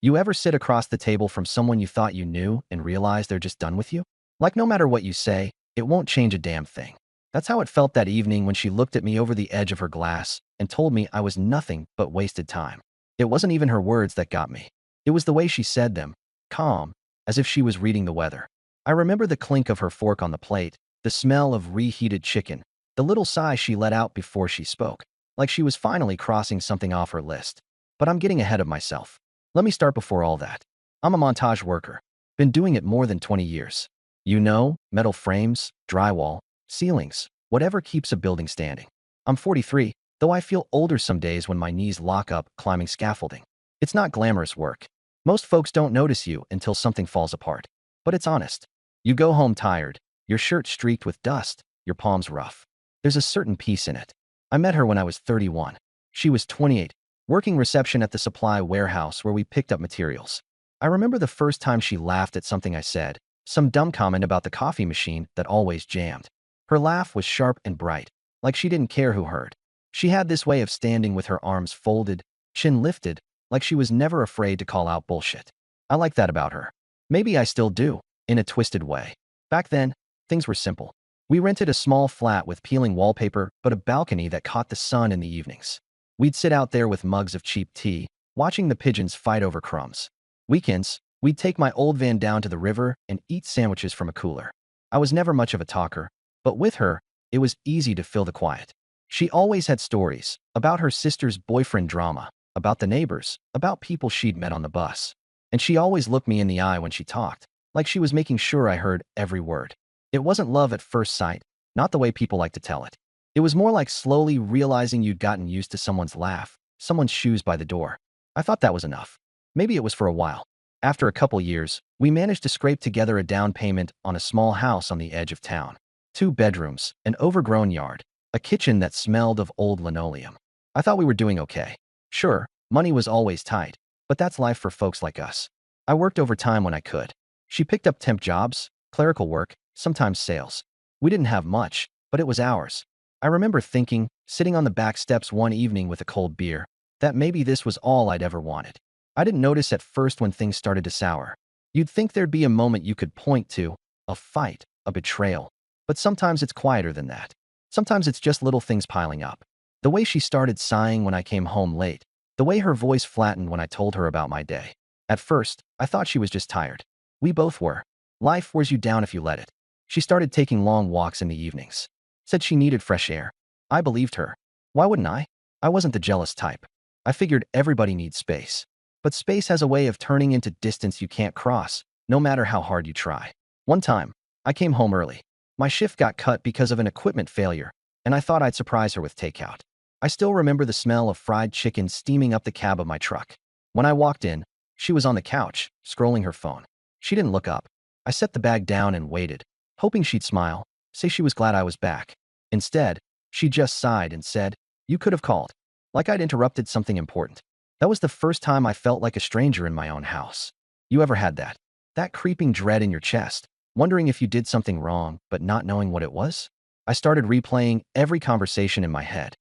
You ever sit across the table from someone you thought you knew and realize they're just done with you? Like no matter what you say, it won't change a damn thing. That's how it felt that evening when she looked at me over the edge of her glass and told me I was nothing but wasted time. It wasn't even her words that got me. It was the way she said them, calm, as if she was reading the weather. I remember the clink of her fork on the plate, the smell of reheated chicken, the little sigh she let out before she spoke, like she was finally crossing something off her list. But I'm getting ahead of myself. Let me start before all that. I'm a montage worker. Been doing it more than 20 years. You know, metal frames, drywall, ceilings, whatever keeps a building standing. I'm 43, though I feel older some days when my knees lock up climbing scaffolding. It's not glamorous work. Most folks don't notice you until something falls apart. But it's honest. You go home tired, your shirt streaked with dust, your palms rough. There's a certain peace in it. I met her when I was 31. She was 28, working reception at the supply warehouse where we picked up materials. I remember the first time she laughed at something I said, some dumb comment about the coffee machine that always jammed. Her laugh was sharp and bright, like she didn't care who heard. She had this way of standing with her arms folded, chin lifted, like she was never afraid to call out bullshit. I like that about her. Maybe I still do, in a twisted way. Back then, things were simple. We rented a small flat with peeling wallpaper but a balcony that caught the sun in the evenings. We'd sit out there with mugs of cheap tea, watching the pigeons fight over crumbs. Weekends, we'd take my old van down to the river and eat sandwiches from a cooler. I was never much of a talker, but with her, it was easy to fill the quiet. She always had stories about her sister's boyfriend drama, about the neighbors, about people she'd met on the bus. And she always looked me in the eye when she talked, like she was making sure I heard every word. It wasn't love at first sight, not the way people like to tell it. It was more like slowly realizing you'd gotten used to someone's laugh, someone's shoes by the door. I thought that was enough. Maybe it was for a while. After a couple years, we managed to scrape together a down payment on a small house on the edge of town. 2 bedrooms, an overgrown yard, a kitchen that smelled of old linoleum. I thought we were doing okay. Sure, money was always tight, but that's life for folks like us. I worked overtime when I could. She picked up temp jobs, clerical work, sometimes sales. We didn't have much, but it was ours. I remember thinking, sitting on the back steps one evening with a cold beer, that maybe this was all I'd ever wanted. I didn't notice at first when things started to sour. You'd think there'd be a moment you could point to, a fight, a betrayal. But sometimes it's quieter than that. Sometimes it's just little things piling up. The way she started sighing when I came home late. The way her voice flattened when I told her about my day. At first, I thought she was just tired. We both were. Life wears you down if you let it. She started taking long walks in the evenings. Said she needed fresh air. I believed her. Why wouldn't I? I wasn't the jealous type. I figured everybody needs space. But space has a way of turning into distance you can't cross, no matter how hard you try. One time, I came home early. My shift got cut because of an equipment failure, and I thought I'd surprise her with takeout. I still remember the smell of fried chicken steaming up the cab of my truck. When I walked in, she was on the couch, scrolling her phone. She didn't look up. I set the bag down and waited, hoping she'd smile, say she was glad I was back. Instead, she just sighed and said, "You could have called," like I'd interrupted something important. That was the first time I felt like a stranger in my own house. You ever had that? That creeping dread in your chest, wondering if you did something wrong, but not knowing what it was? I started replaying every conversation in my head,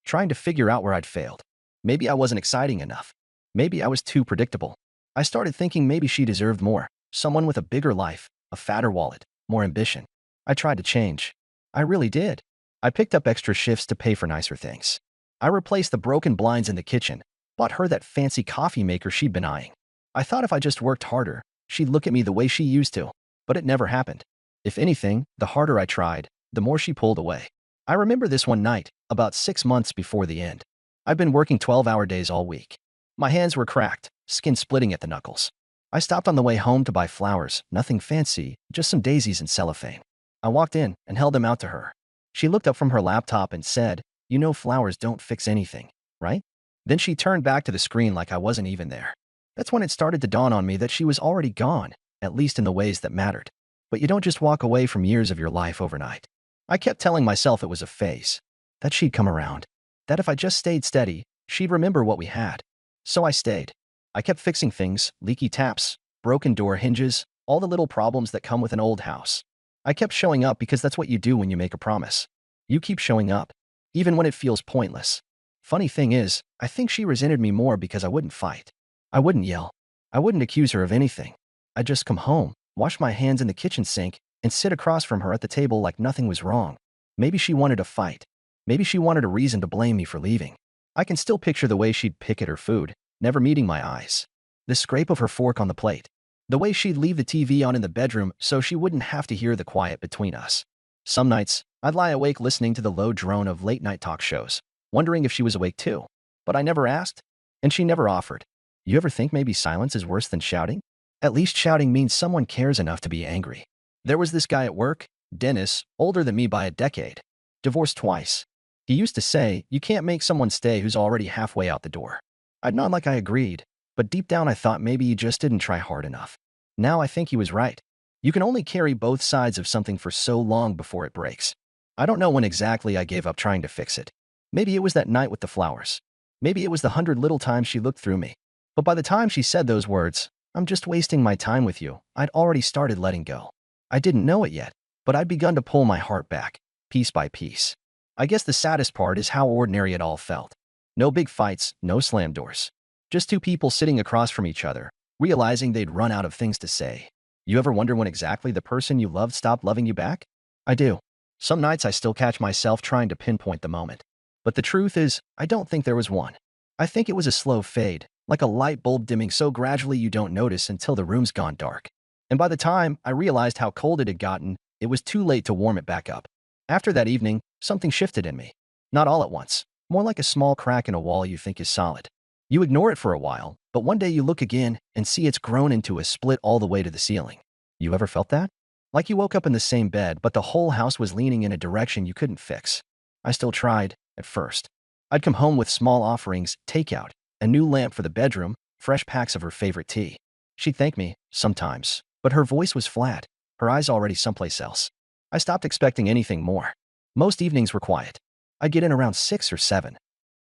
trying to figure out where I'd failed. Maybe I wasn't exciting enough. Maybe I was too predictable. I started thinking maybe she deserved more, someone with a bigger life, a fatter wallet, more ambition. I tried to change. I really did. I picked up extra shifts to pay for nicer things. I replaced the broken blinds in the kitchen, bought her that fancy coffee maker she'd been eyeing. I thought if I just worked harder, she'd look at me the way she used to, but it never happened. If anything, the harder I tried, the more she pulled away. I remember this one night, about 6 months before the end. I'd been working 12-hour days all week. My hands were cracked, skin splitting at the knuckles. I stopped on the way home to buy flowers, nothing fancy, just some daisies and cellophane. I walked in and held them out to her. She looked up from her laptop and said, "You know flowers don't fix anything, right?" Then she turned back to the screen like I wasn't even there. That's when it started to dawn on me that she was already gone, at least in the ways that mattered. But you don't just walk away from years of your life overnight. I kept telling myself it was a phase, that she'd come around, that if I just stayed steady, she'd remember what we had. So I stayed. I kept fixing things, leaky taps, broken door hinges, all the little problems that come with an old house. I kept showing up because that's what you do when you make a promise. You keep showing up, even when it feels pointless. Funny thing is, I think she resented me more because I wouldn't fight. I wouldn't yell. I wouldn't accuse her of anything. I'd just come home, wash my hands in the kitchen sink, and sit across from her at the table like nothing was wrong. Maybe she wanted a fight. Maybe she wanted a reason to blame me for leaving. I can still picture the way she'd pick at her food, never meeting my eyes. The scrape of her fork on the plate. The way she'd leave the TV on in the bedroom so she wouldn't have to hear the quiet between us. Some nights, I'd lie awake listening to the low drone of late-night talk shows, wondering if she was awake too. But I never asked, and she never offered. You ever think maybe silence is worse than shouting? At least shouting means someone cares enough to be angry. There was this guy at work, Dennis, older than me by a decade. Divorced twice. He used to say, you can't make someone stay who's already halfway out the door. I'd nod like I agreed, but deep down I thought maybe he just didn't try hard enough. Now I think he was right. You can only carry both sides of something for so long before it breaks. I don't know when exactly I gave up trying to fix it. Maybe it was that night with the flowers. Maybe it was the 100 little times she looked through me. But by the time she said those words, I'm just wasting my time with you, I'd already started letting go. I didn't know it yet, but I'd begun to pull my heart back, piece by piece. I guess the saddest part is how ordinary it all felt. No big fights, no slam doors. Just two people sitting across from each other, realizing they'd run out of things to say. You ever wonder when exactly the person you loved stopped loving you back? I do. Some nights I still catch myself trying to pinpoint the moment. But the truth is, I don't think there was one. I think it was a slow fade, like a light bulb dimming so gradually you don't notice until the room's gone dark. And by the time I realized how cold it had gotten, it was too late to warm it back up. After that evening, something shifted in me. Not all at once, more like a small crack in a wall you think is solid. You ignore it for a while, but one day you look again and see it's grown into a split all the way to the ceiling. You ever felt that? Like you woke up in the same bed, but the whole house was leaning in a direction you couldn't fix. I still tried, at first. I'd come home with small offerings, takeout, a new lamp for the bedroom, fresh packs of her favorite tea. She'd thank me, sometimes, but her voice was flat, her eyes already someplace else. I stopped expecting anything more. Most evenings were quiet. I'd get in around 6 or 7,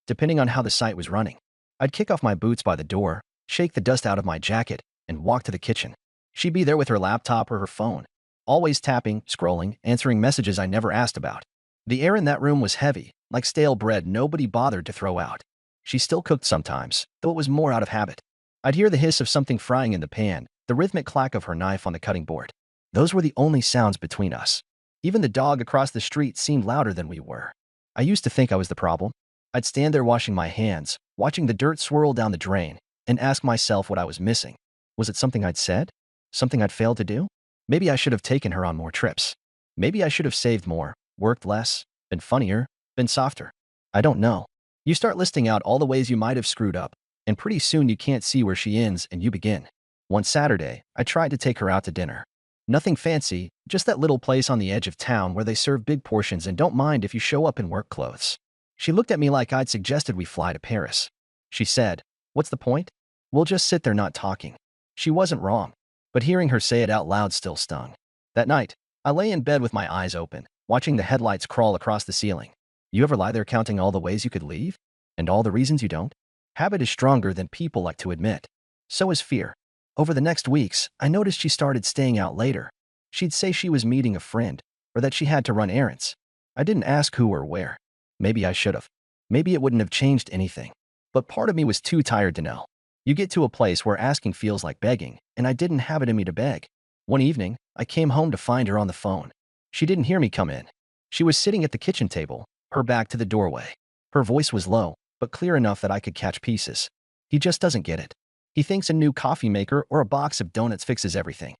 depending on how the site was running. I'd kick off my boots by the door, shake the dust out of my jacket, and walk to the kitchen. She'd be there with her laptop or her phone, always tapping, scrolling, answering messages I never asked about. The air in that room was heavy, like stale bread nobody bothered to throw out. She still cooked sometimes, though it was more out of habit. I'd hear the hiss of something frying in the pan, the rhythmic clack of her knife on the cutting board. Those were the only sounds between us. Even the dog across the street seemed louder than we were. I used to think I was the problem. I'd stand there washing my hands, watching the dirt swirl down the drain, and ask myself what I was missing. Was it something I'd said? Something I'd failed to do? Maybe I should have taken her on more trips. Maybe I should have saved more, worked less, been funnier, been softer. I don't know. You start listing out all the ways you might have screwed up, and pretty soon you can't see where she ends and you begin. One Saturday, I tried to take her out to dinner. Nothing fancy, just that little place on the edge of town where they serve big portions and don't mind if you show up in work clothes. She looked at me like I'd suggested we fly to Paris. She said, "What's the point? We'll just sit there not talking." She wasn't wrong, but hearing her say it out loud still stung. That night, I lay in bed with my eyes open, watching the headlights crawl across the ceiling. You ever lie there counting all the ways you could leave? And all the reasons you don't? Habit is stronger than people like to admit. So is fear. Over the next weeks, I noticed she started staying out later. She'd say she was meeting a friend, or that she had to run errands. I didn't ask who or where. Maybe I should have. Maybe it wouldn't have changed anything. But part of me was too tired to know. You get to a place where asking feels like begging, and I didn't have it in me to beg. One evening, I came home to find her on the phone. She didn't hear me come in. She was sitting at the kitchen table, her back to the doorway. Her voice was low, but clear enough that I could catch pieces. He just doesn't get it. He thinks a new coffee maker or a box of donuts fixes everything.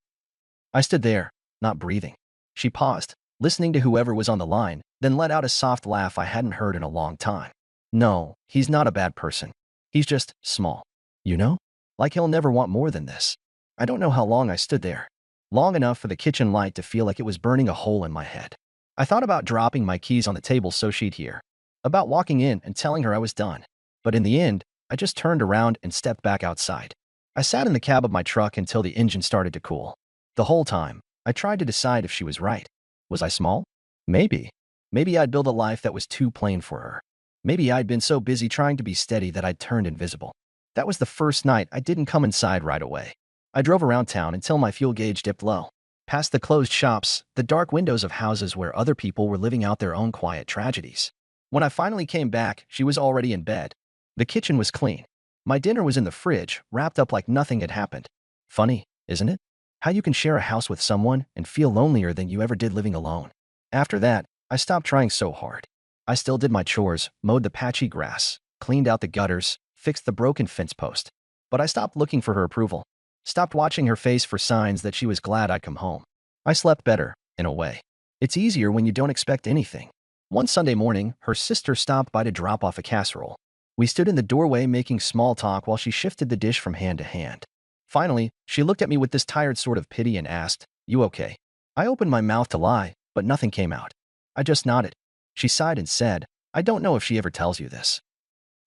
I stood there, not breathing. She paused, listening to whoever was on the line, then let out a soft laugh I hadn't heard in a long time. No, he's not a bad person. He's just small. You know? Like he'll never want more than this. I don't know how long I stood there. Long enough for the kitchen light to feel like it was burning a hole in my head. I thought about dropping my keys on the table so she'd hear. About walking in and telling her I was done. But in the end, I just turned around and stepped back outside. I sat in the cab of my truck until the engine started to cool. The whole time, I tried to decide if she was right. Was I small? Maybe. Maybe I'd built a life that was too plain for her. Maybe I'd been so busy trying to be steady that I'd turned invisible. That was the first night I didn't come inside right away. I drove around town until my fuel gauge dipped low. Past the closed shops, the dark windows of houses where other people were living out their own quiet tragedies. When I finally came back, she was already in bed. The kitchen was clean. My dinner was in the fridge, wrapped up like nothing had happened. Funny, isn't it? How you can share a house with someone and feel lonelier than you ever did living alone. After that, I stopped trying so hard. I still did my chores, mowed the patchy grass, cleaned out the gutters, fixed the broken fence post. But I stopped looking for her approval. Stopped watching her face for signs that she was glad I'd come home. I slept better, in a way. It's easier when you don't expect anything. One Sunday morning, her sister stopped by to drop off a casserole. We stood in the doorway making small talk while she shifted the dish from hand to hand. Finally, she looked at me with this tired sort of pity and asked, "You okay?" I opened my mouth to lie, but nothing came out. I just nodded. She sighed and said, "I don't know if she ever tells you this,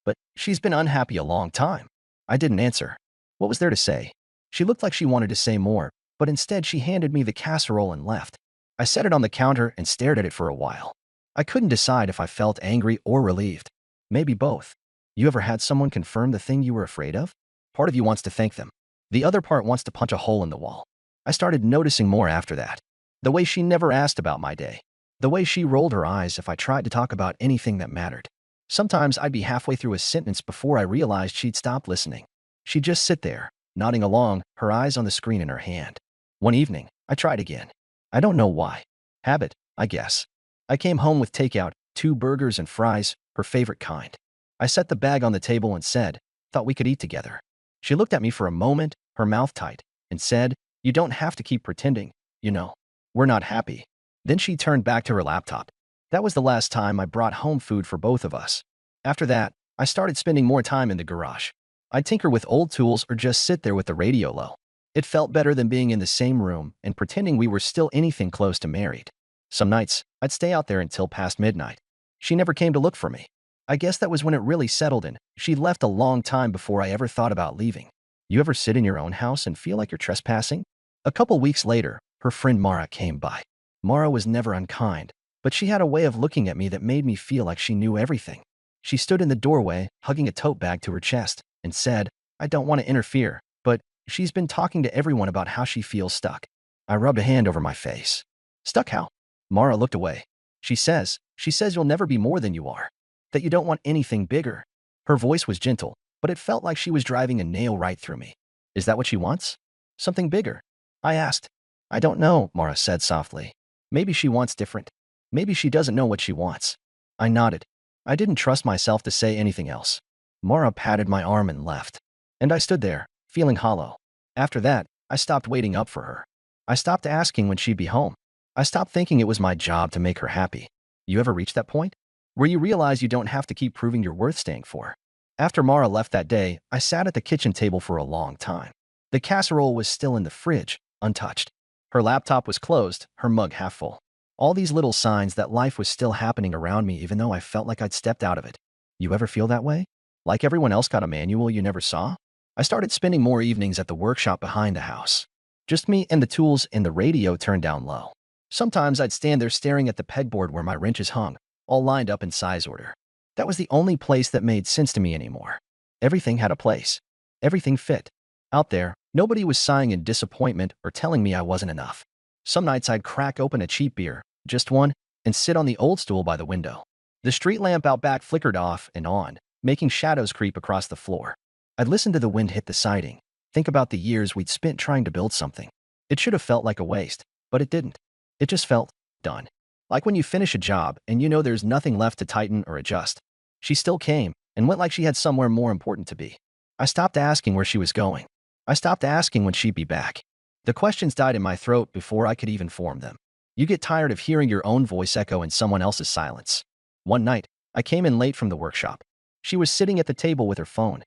but she's been unhappy a long time." I didn't answer. What was there to say? She looked like she wanted to say more, but instead she handed me the casserole and left. I set it on the counter and stared at it for a while. I couldn't decide if I felt angry or relieved. Maybe both. You ever had someone confirm the thing you were afraid of? Part of you wants to thank them. The other part wants to punch a hole in the wall. I started noticing more after that. The way she never asked about my day. The way she rolled her eyes if I tried to talk about anything that mattered. Sometimes I'd be halfway through a sentence before I realized she'd stopped listening. She'd just sit there, nodding along, her eyes on the screen in her hand. One evening, I tried again. I don't know why. Habit, I guess. I came home with takeout, 2 burgers and fries, her favorite kind. I set the bag on the table and said, "Thought we could eat together." She looked at me for a moment, her mouth tight, and said, "You don't have to keep pretending, you know. We're not happy." Then she turned back to her laptop. That was the last time I brought home food for both of us. After that, I started spending more time in the garage. I'd tinker with old tools or just sit there with the radio low. It felt better than being in the same room and pretending we were still anything close to married. Some nights, I'd stay out there until past midnight. She never came to look for me. I guess that was when it really settled in. She left a long time before I ever thought about leaving. You ever sit in your own house and feel like you're trespassing? A couple weeks later, her friend Mara came by. Mara was never unkind, but she had a way of looking at me that made me feel like she knew everything. She stood in the doorway, hugging a tote bag to her chest, and said, "I don't want to interfere, but she's been talking to everyone about how she feels stuck." I rubbed a hand over my face. "Stuck how?" Mara looked away. She says you'll never be more than you are. That you don't want anything bigger." Her voice was gentle, but it felt like she was driving a nail right through me. "Is that what she wants? Something bigger?" I asked. "I don't know," Mara said softly. "Maybe she wants different. Maybe she doesn't know what she wants." I nodded. I didn't trust myself to say anything else. Mara patted my arm and left. And I stood there, feeling hollow. After that, I stopped waiting up for her. I stopped asking when she'd be home. I stopped thinking it was my job to make her happy. You ever reach that point? Where you realize you don't have to keep proving you're worth staying for? After Mara left that day, I sat at the kitchen table for a long time. The casserole was still in the fridge, untouched. Her laptop was closed, her mug half full. All these little signs that life was still happening around me even though I felt like I'd stepped out of it. You ever feel that way? Like everyone else got a manual you never saw? I started spending more evenings at the workshop behind the house. Just me and the tools and the radio turned down low. Sometimes I'd stand there staring at the pegboard where my wrenches hung, all lined up in size order. That was the only place that made sense to me anymore. Everything had a place. Everything fit. Out there, nobody was sighing in disappointment or telling me I wasn't enough. Some nights I'd crack open a cheap beer, just one, and sit on the old stool by the window. The street lamp out back flickered off and on, making shadows creep across the floor. I'd listen to the wind hit the siding, think about the years we'd spent trying to build something. It should have felt like a waste, but it didn't. It just felt done. Like when you finish a job and you know there's nothing left to tighten or adjust. She still came and went like she had somewhere more important to be. I stopped asking where she was going. I stopped asking when she'd be back. The questions died in my throat before I could even form them. You get tired of hearing your own voice echo in someone else's silence. One night, I came in late from the workshop. She was sitting at the table with her phone,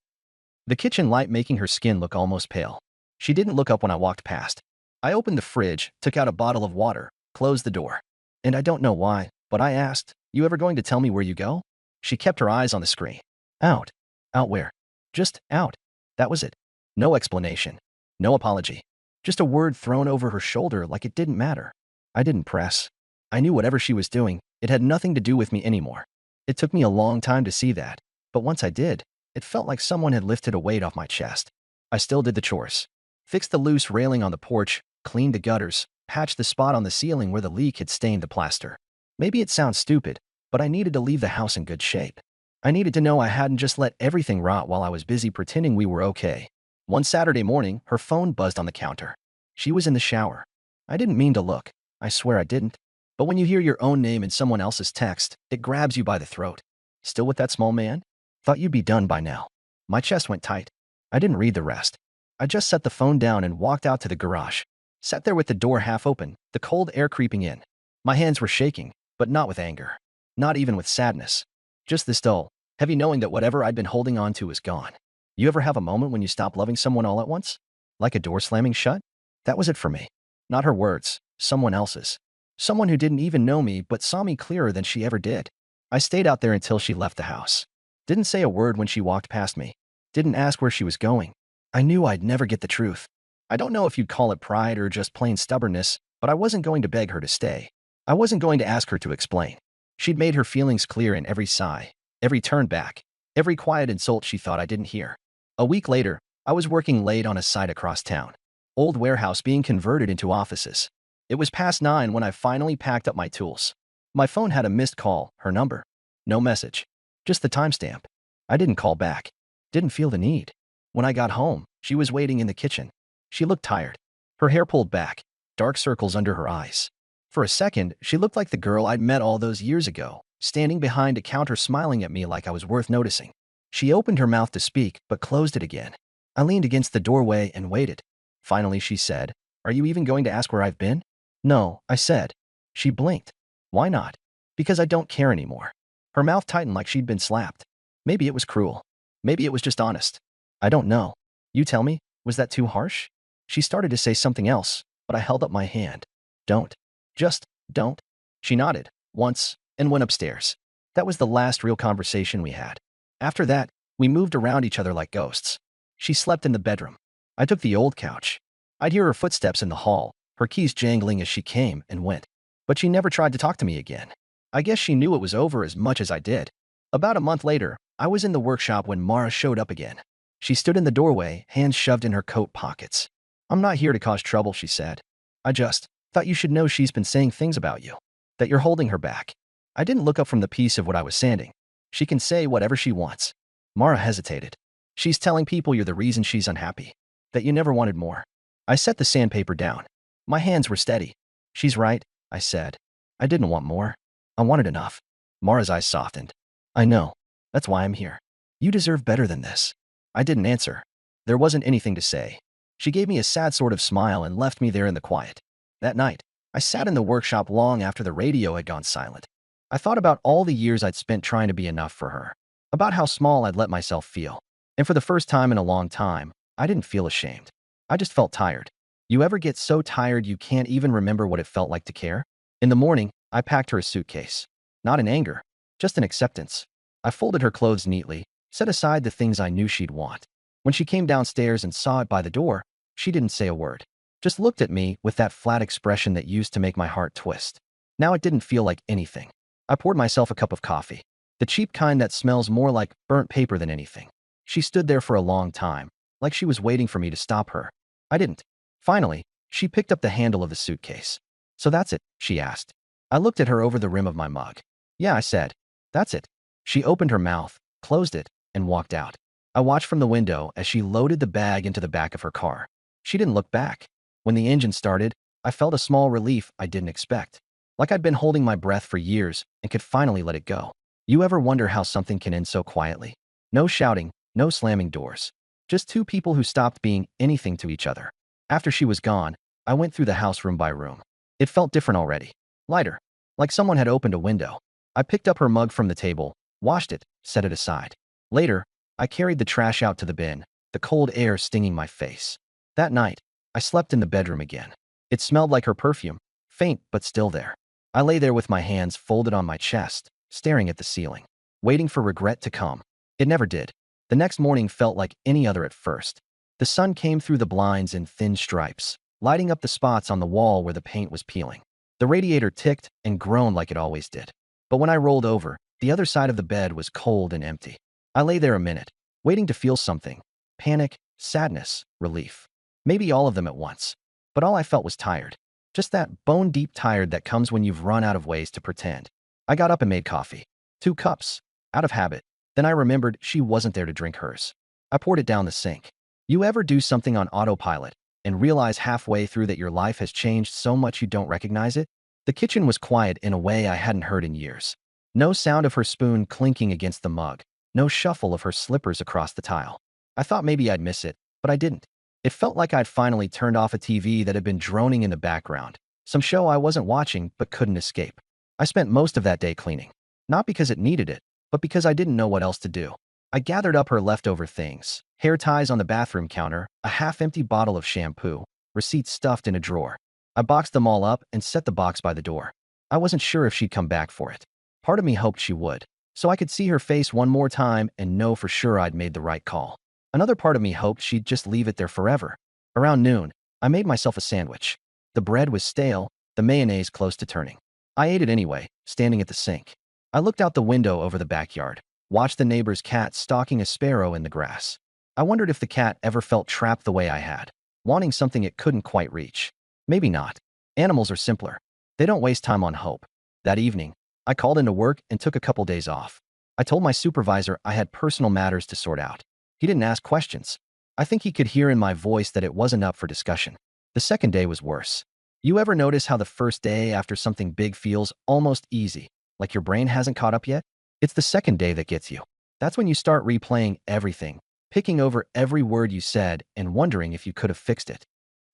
the kitchen light making her skin look almost pale. She didn't look up when I walked past. I opened the fridge, took out a bottle of water, closed the door. And I don't know why, but I asked, "You ever going to tell me where you go?" She kept her eyes on the screen. Out. Out where? Just out. That was it. No explanation. No apology. Just a word thrown over her shoulder like it didn't matter. I didn't press. I knew whatever she was doing, it had nothing to do with me anymore. It took me a long time to see that, but once I did, it felt like someone had lifted a weight off my chest. I still did the chores. Fixed the loose railing on the porch, cleaned the gutters, patched the spot on the ceiling where the leak had stained the plaster. Maybe it sounds stupid, but I needed to leave the house in good shape. I needed to know I hadn't just let everything rot while I was busy pretending we were okay. One Saturday morning, her phone buzzed on the counter. She was in the shower. I didn't mean to look. I swear I didn't. But when you hear your own name in someone else's text, it grabs you by the throat. Still with that small man? Thought you'd be done by now. My chest went tight. I didn't read the rest. I just set the phone down and walked out to the garage. Sat there with the door half open, the cold air creeping in. My hands were shaking, but not with anger. Not even with sadness. Just this dull, heavy knowing that whatever I'd been holding on to was gone. You ever have a moment when you stop loving someone all at once? Like a door slamming shut? That was it for me. Not her words, someone else's. Someone who didn't even know me but saw me clearer than she ever did. I stayed out there until she left the house. Didn't say a word when she walked past me. Didn't ask where she was going. I knew I'd never get the truth. I don't know if you'd call it pride or just plain stubbornness, but I wasn't going to beg her to stay. I wasn't going to ask her to explain. She'd made her feelings clear in every sigh, every turn back, every quiet insult she thought I didn't hear. A week later, I was working late on a site across town. Old warehouse being converted into offices. It was past 9 when I finally packed up my tools. My phone had a missed call, her number. No message. Just the timestamp. I didn't call back. Didn't feel the need. When I got home, she was waiting in the kitchen. She looked tired. Her hair pulled back, dark circles under her eyes. For a second, she looked like the girl I'd met all those years ago, standing behind a counter smiling at me like I was worth noticing. She opened her mouth to speak, but closed it again. I leaned against the doorway and waited. Finally, she said, "Are you even going to ask where I've been?" "No," I said. She blinked. "Why not?" "Because I don't care anymore." Her mouth tightened like she'd been slapped. Maybe it was cruel. Maybe it was just honest. I don't know. You tell me, was that too harsh? She started to say something else, but I held up my hand. Don't. Just don't. She nodded, once, and went upstairs. That was the last real conversation we had. After that, we moved around each other like ghosts. She slept in the bedroom. I took the old couch. I'd hear her footsteps in the hall, her keys jangling as she came and went. But she never tried to talk to me again. I guess she knew it was over as much as I did. About a month later, I was in the workshop when Mara showed up again. She stood in the doorway, hands shoved in her coat pockets. "I'm not here to cause trouble," she said. "I just thought you should know she's been saying things about you. That you're holding her back." I didn't look up from the piece of what I was sanding. She can say whatever she wants. Mara hesitated. "She's telling people you're the reason she's unhappy. That you never wanted more." I set the sandpaper down. My hands were steady. "She's right," I said. "I didn't want more. I wanted enough." Mara's eyes softened. "I know. That's why I'm here. You deserve better than this." I didn't answer. There wasn't anything to say. She gave me a sad sort of smile and left me there in the quiet. That night, I sat in the workshop long after the radio had gone silent. I thought about all the years I'd spent trying to be enough for her, about how small I'd let myself feel. And for the first time in a long time, I didn't feel ashamed. I just felt tired. You ever get so tired you can't even remember what it felt like to care? In the morning, I packed her a suitcase. Not in anger, just in acceptance. I folded her clothes neatly, set aside the things I knew she'd want. When she came downstairs and saw it by the door, she didn't say a word. Just looked at me with that flat expression that used to make my heart twist. Now it didn't feel like anything. I poured myself a cup of coffee, the cheap kind that smells more like burnt paper than anything. She stood there for a long time, like she was waiting for me to stop her. I didn't. Finally, she picked up the handle of the suitcase. "So that's it?" she asked. I looked at her over the rim of my mug. "Yeah," I said. "That's it." She opened her mouth, closed it, and walked out. I watched from the window as she loaded the bag into the back of her car. She didn't look back. When the engine started, I felt a small relief I didn't expect. Like I'd been holding my breath for years and could finally let it go. You ever wonder how something can end so quietly? No shouting, no slamming doors. Just two people who stopped being anything to each other. After she was gone, I went through the house room by room. It felt different already. Lighter. Like someone had opened a window. I picked up her mug from the table, washed it, set it aside. Later, I carried the trash out to the bin, the cold air stinging my face. That night, I slept in the bedroom again. It smelled like her perfume, faint but still there. I lay there with my hands folded on my chest, staring at the ceiling, waiting for regret to come. It never did. The next morning felt like any other at first. The sun came through the blinds in thin stripes, lighting up the spots on the wall where the paint was peeling. The radiator ticked and groaned like it always did. But when I rolled over, the other side of the bed was cold and empty. I lay there a minute, waiting to feel something. Panic, sadness, relief. Maybe all of them at once. But all I felt was tired. Just that bone-deep tired that comes when you've run out of ways to pretend. I got up and made coffee. 2 cups. Out of habit. Then I remembered she wasn't there to drink hers. I poured it down the sink. You ever do something on autopilot and realize halfway through that your life has changed so much you don't recognize it? The kitchen was quiet in a way I hadn't heard in years. No sound of her spoon clinking against the mug. No shuffle of her slippers across the tile. I thought maybe I'd miss it, but I didn't. It felt like I'd finally turned off a TV that had been droning in the background. Some show I wasn't watching but couldn't escape. I spent most of that day cleaning. Not because it needed it, but because I didn't know what else to do. I gathered up her leftover things, hair ties on the bathroom counter, a half-empty bottle of shampoo, receipts stuffed in a drawer. I boxed them all up and set the box by the door. I wasn't sure if she'd come back for it. Part of me hoped she would, so I could see her face one more time and know for sure I'd made the right call. Another part of me hoped she'd just leave it there forever. Around noon, I made myself a sandwich. The bread was stale, the mayonnaise close to turning. I ate it anyway, standing at the sink. I looked out the window over the backyard, watched the neighbor's cat stalking a sparrow in the grass. I wondered if the cat ever felt trapped the way I had, wanting something it couldn't quite reach. Maybe not. Animals are simpler. They don't waste time on hope. That evening, I called into work and took a couple days off. I told my supervisor I had personal matters to sort out. He didn't ask questions. I think he could hear in my voice that it wasn't up for discussion. The second day was worse. You ever notice how the first day after something big feels almost easy, like your brain hasn't caught up yet? It's the second day that gets you. That's when you start replaying everything, picking over every word you said and wondering if you could have fixed it.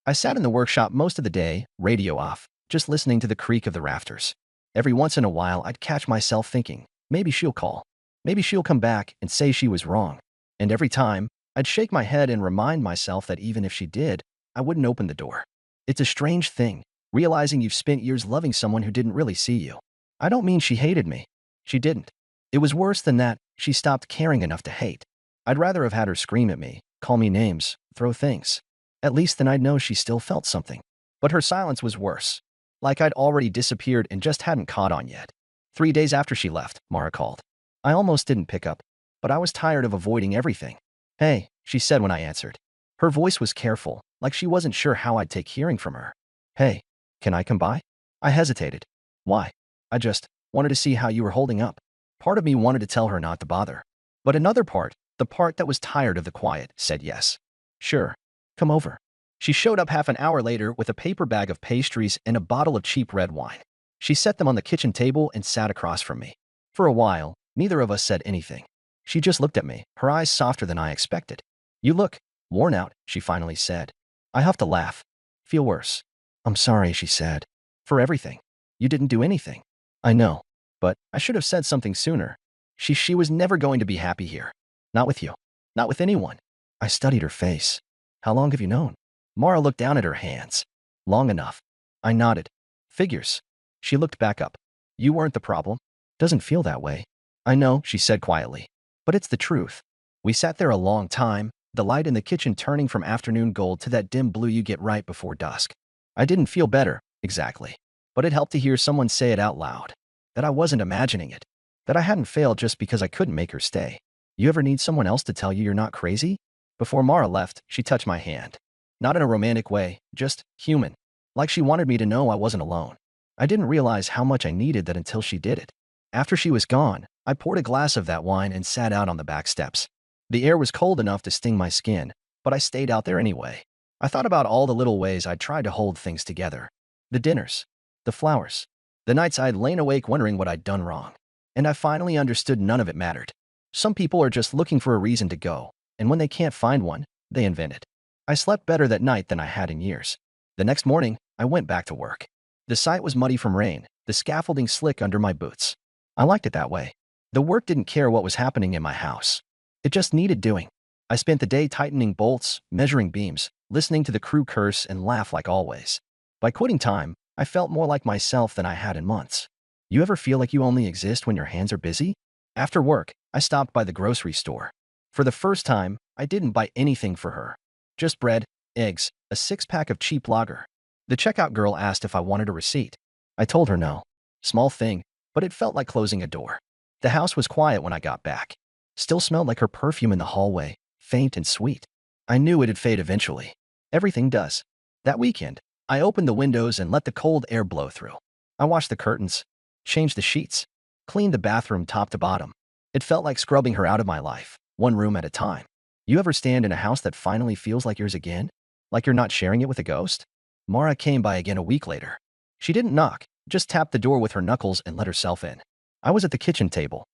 I sat in the workshop most of the day, radio off, just listening to the creak of the rafters. Every once in a while, I'd catch myself thinking, maybe she'll call. Maybe she'll come back and say she was wrong. And every time, I'd shake my head and remind myself that even if she did, I wouldn't open the door. It's a strange thing, realizing you've spent years loving someone who didn't really see you. I don't mean she hated me. She didn't. It was worse than that. She stopped caring enough to hate. I'd rather have had her scream at me, call me names, throw things. At least then I'd know she still felt something. But her silence was worse. Like I'd already disappeared and just hadn't caught on yet. 3 days after she left, Mara called. I almost didn't pick up, but I was tired of avoiding everything. Hey, she said when I answered. Her voice was careful, like she wasn't sure how I'd take hearing from her. Hey, can I come by? I hesitated. Why? I just wanted to see how you were holding up. Part of me wanted to tell her not to bother. But another part, the part that was tired of the quiet, said yes. Sure. Come over. She showed up half an hour later with a paper bag of pastries and a bottle of cheap red wine. She set them on the kitchen table and sat across from me. For a while, neither of us said anything. She just looked at me, her eyes softer than I expected. You look worn out, she finally said. I huffed a laugh. Feel worse. I'm sorry, she said. For everything. You didn't do anything. I know. But I should have said something sooner. She was never going to be happy here. Not with you. Not with anyone. I studied her face. How long have you known? Mara looked down at her hands. Long enough. I nodded. Figures. She looked back up. You weren't the problem. Doesn't feel that way. I know, she said quietly. But it's the truth. We sat there a long time, the light in the kitchen turning from afternoon gold to that dim blue you get right before dusk. I didn't feel better, exactly. But it helped to hear someone say it out loud. That I wasn't imagining it. That I hadn't failed just because I couldn't make her stay. You ever need someone else to tell you you're not crazy? Before Mara left, she touched my hand. Not in a romantic way, just human. Like she wanted me to know I wasn't alone. I didn't realize how much I needed that until she did it. After she was gone, I poured a glass of that wine and sat out on the back steps. The air was cold enough to sting my skin, but I stayed out there anyway. I thought about all the little ways I'd tried to hold things together. The dinners. The flowers. The nights I'd lain awake wondering what I'd done wrong. And I finally understood none of it mattered. Some people are just looking for a reason to go, and when they can't find one, they invent it. I slept better that night than I had in years. The next morning, I went back to work. The site was muddy from rain, the scaffolding slick under my boots. I liked it that way. The work didn't care what was happening in my house. It just needed doing. I spent the day tightening bolts, measuring beams, listening to the crew curse and laugh like always. By quitting time, I felt more like myself than I had in months. You ever feel like you only exist when your hands are busy? After work, I stopped by the grocery store. For the first time, I didn't buy anything for her. Just bread, eggs, a 6-pack of cheap lager. The checkout girl asked if I wanted a receipt. I told her no. Small thing, but it felt like closing a door. The house was quiet when I got back. Still smelled like her perfume in the hallway, faint and sweet. I knew it'd fade eventually. Everything does. That weekend, I opened the windows and let the cold air blow through. I washed the curtains, changed the sheets, cleaned the bathroom top to bottom. It felt like scrubbing her out of my life, one room at a time. You ever stand in a house that finally feels like yours again? Like you're not sharing it with a ghost? Mara came by again a week later. She didn't knock, just tapped the door with her knuckles and let herself in. I was at the kitchen table,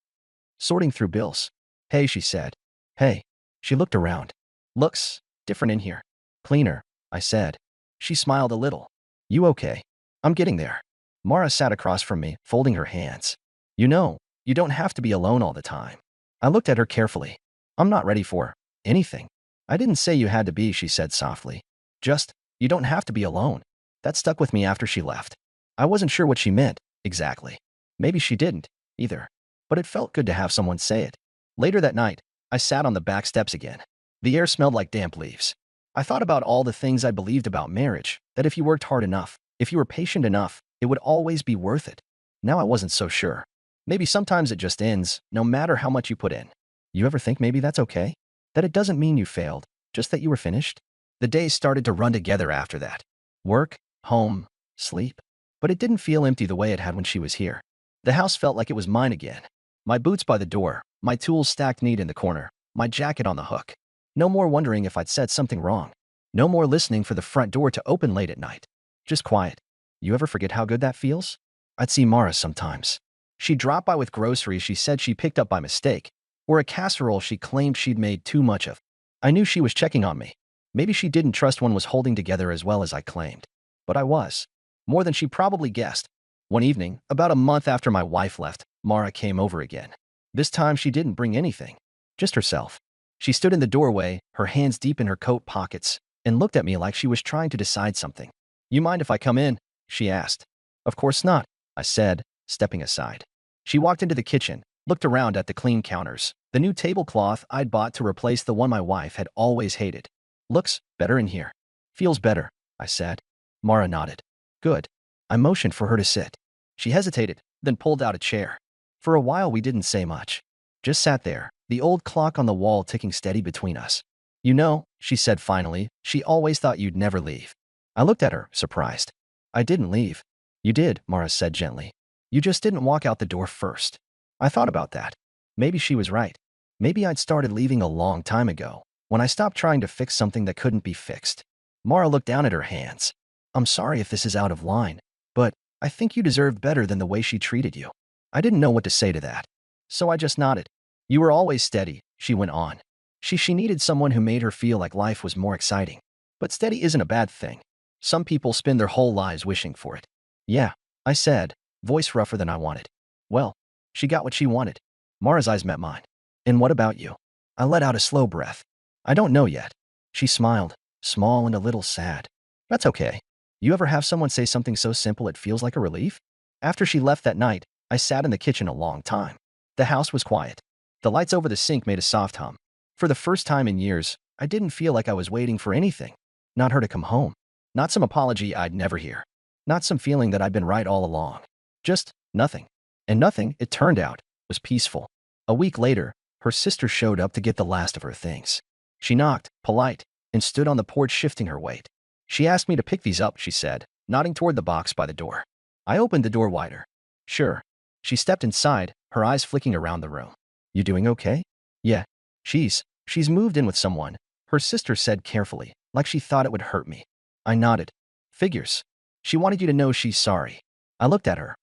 sorting through bills. Hey, she said. Hey. She looked around. Looks different in here. Cleaner, I said. She smiled a little. You okay? I'm getting there. Mara sat across from me, folding her hands. You know, you don't have to be alone all the time. I looked at her carefully. I'm not ready for anything. I didn't say you had to be, she said softly. Just, you don't have to be alone. That stuck with me after she left. I wasn't sure what she meant, exactly. Maybe she didn't, either. But it felt good to have someone say it. Later that night, I sat on the back steps again. The air smelled like damp leaves. I thought about all the things I believed about marriage, that if you worked hard enough, if you were patient enough, it would always be worth it. Now I wasn't so sure. Maybe sometimes it just ends, no matter how much you put in. You ever think maybe that's okay? That it doesn't mean you failed, just that you were finished? The days started to run together after that. Work, home, sleep. But it didn't feel empty the way it had when she was here. The house felt like it was mine again. My boots by the door, my tools stacked neat in the corner, my jacket on the hook. No more wondering if I'd said something wrong. No more listening for the front door to open late at night. Just quiet. You ever forget how good that feels? I'd see Mara sometimes. She'd drop by with groceries she said she picked up by mistake, or a casserole she claimed she'd made too much of. I knew she was checking on me. Maybe she didn't trust one was holding together as well as I claimed. But I was. More than she probably guessed. One evening, about a month after my wife left, Mara came over again. This time she didn't bring anything. Just herself. She stood in the doorway, her hands deep in her coat pockets, and looked at me like she was trying to decide something. You mind if I come in? She asked. Of course not, I said, stepping aside. She walked into the kitchen, looked around at the clean counters, the new tablecloth I'd bought to replace the one my wife had always hated. Looks better in here. Feels better, I said. Mara nodded. Good. I motioned for her to sit. She hesitated, then pulled out a chair. For a while we didn't say much. Just sat there, the old clock on the wall ticking steady between us. You know, she said finally, she always thought you'd never leave. I looked at her, surprised. I didn't leave. You did, Mara said gently. You just didn't walk out the door first. I thought about that. Maybe she was right. Maybe I'd started leaving a long time ago, when I stopped trying to fix something that couldn't be fixed. Mara looked down at her hands. I'm sorry if this is out of line, but I think you deserved better than the way she treated you. I didn't know what to say to that. So I just nodded. You were always steady, she went on. She needed someone who made her feel like life was more exciting. But steady isn't a bad thing. Some people spend their whole lives wishing for it. Yeah, I said, voice rougher than I wanted. Well, she got what she wanted. Mara's eyes met mine. And what about you? I let out a slow breath. I don't know yet. She smiled, small and a little sad. That's okay. You ever have someone say something so simple it feels like a relief? After she left that night, I sat in the kitchen a long time. The house was quiet. The lights over the sink made a soft hum. For the first time in years, I didn't feel like I was waiting for anything. Not her to come home. Not some apology I'd never hear. Not some feeling that I'd been right all along. Just nothing. And nothing, it turned out, was peaceful. A week later, her sister showed up to get the last of her things. She knocked, polite, and stood on the porch shifting her weight. She asked me to pick these up, she said, nodding toward the box by the door. I opened the door wider. Sure. She stepped inside, her eyes flicking around the room. You doing okay? Yeah. She's moved in with someone, her sister said carefully, like she thought it would hurt me. I nodded. Figures. She wanted you to know she's sorry. I looked at her,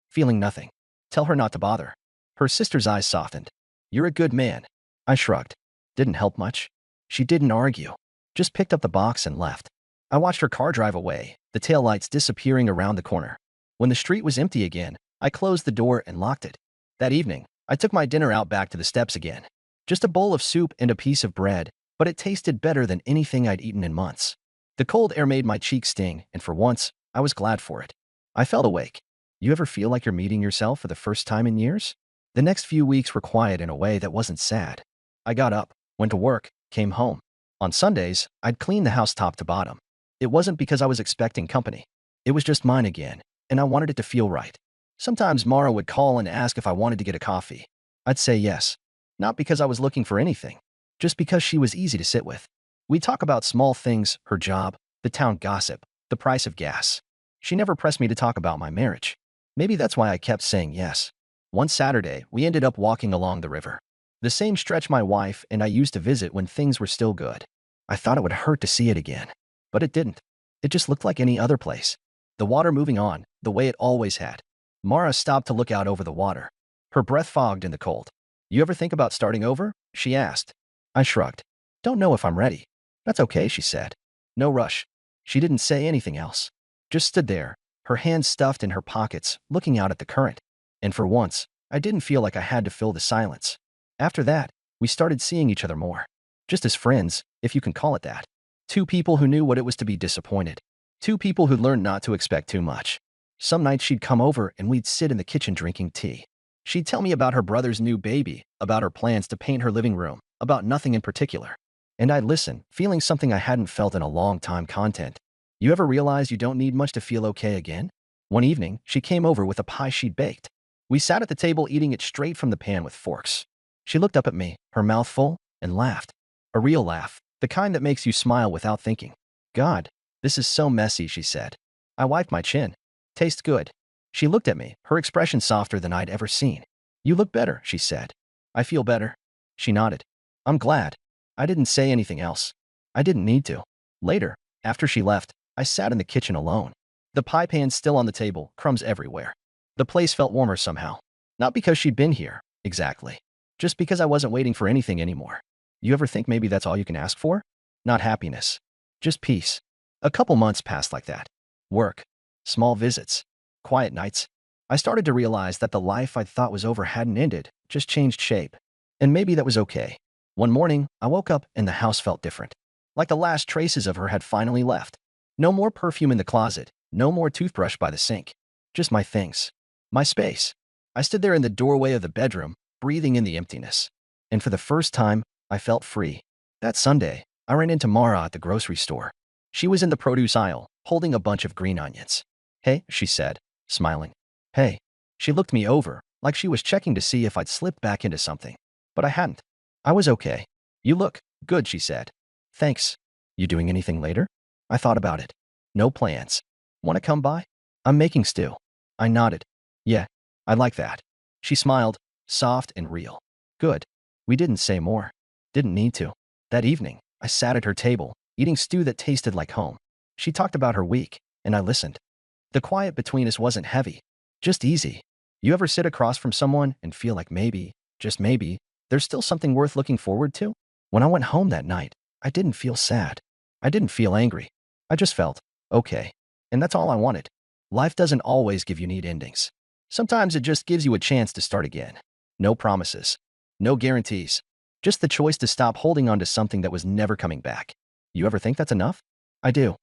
feeling nothing. Tell her not to bother. Her sister's eyes softened. You're a good man. I shrugged. Didn't help much. She didn't argue. Just picked up the box and left. I watched her car drive away, the taillights disappearing around the corner. When the street was empty again, I closed the door and locked it. That evening, I took my dinner out back to the steps again. Just a bowl of soup and a piece of bread, but it tasted better than anything I'd eaten in months. The cold air made my cheeks sting, and for once, I was glad for it. I felt awake. You ever feel like you're meeting yourself for the first time in years? The next few weeks were quiet in a way that wasn't sad. I got up, went to work, came home. On Sundays, I'd clean the house top to bottom. It wasn't because I was expecting company. It was just mine again, and I wanted it to feel right. Sometimes Mara would call and ask if I wanted to get a coffee. I'd say yes. Not because I was looking for anything, just because she was easy to sit with. We'd talk about small things, her job, the town gossip, the price of gas. She never pressed me to talk about my marriage. Maybe that's why I kept saying yes. One Saturday, we ended up walking along the river. The same stretch my wife and I used to visit when things were still good. I thought it would hurt to see it again, but it didn't. It just looked like any other place. The water moving on, the way it always had. Mara stopped to look out over the water. Her breath fogged in the cold. You ever think about starting over? She asked. I shrugged. Don't know if I'm ready. That's okay, she said. No rush. She didn't say anything else. Just stood there, her hands stuffed in her pockets, looking out at the current. And for once, I didn't feel like I had to fill the silence. After that, we started seeing each other more. Just as friends, if you can call it that. Two people who knew what it was to be disappointed. Two people who learned not to expect too much. Some nights she'd come over and we'd sit in the kitchen drinking tea. She'd tell me about her brother's new baby, about her plans to paint her living room, about nothing in particular. And I'd listen, feeling something I hadn't felt in a long time. Content. You ever realize you don't need much to feel okay again? One evening, she came over with a pie she'd baked. We sat at the table eating it straight from the pan with forks. She looked up at me, her mouth full, and laughed. A real laugh, the kind that makes you smile without thinking. God, this is so messy, she said. I wiped my chin. Tastes good. She looked at me, her expression softer than I'd ever seen. You look better, she said. I feel better. She nodded. I'm glad. I didn't say anything else. I didn't need to. Later, after she left, I sat in the kitchen alone. The pie pan still on the table, crumbs everywhere. The place felt warmer somehow. Not because she'd been here, exactly. Just because I wasn't waiting for anything anymore. You ever think maybe that's all you can ask for? Not happiness. Just peace. A couple months passed like that. Work. Small visits. Quiet nights. I started to realize that the life I'd thought was over hadn't ended, just changed shape. And maybe that was okay. One morning, I woke up and the house felt different. Like the last traces of her had finally left. No more perfume in the closet, no more toothbrush by the sink. Just my things. My space. I stood there in the doorway of the bedroom, breathing in the emptiness. And for the first time, I felt free. That Sunday, I ran into Mara at the grocery store. She was in the produce aisle, holding a bunch of green onions. Hey, she said, smiling. Hey. She looked me over, like she was checking to see if I'd slipped back into something. But I hadn't. I was okay. You look good, she said. Thanks. You doing anything later? I thought about it. No plans. Want to come by? I'm making stew. I nodded. Yeah, I like that. She smiled, soft and real. Good. We didn't say more. Didn't need to. That evening, I sat at her table, eating stew that tasted like home. She talked about her week, and I listened. The quiet between us wasn't heavy, just easy. You ever sit across from someone and feel like maybe, just maybe, there's still something worth looking forward to? When I went home that night, I didn't feel sad. I didn't feel angry. I just felt okay. And that's all I wanted. Life doesn't always give you neat endings. Sometimes it just gives you a chance to start again. No promises. No guarantees. Just the choice to stop holding on to something that was never coming back. You ever think that's enough? I do.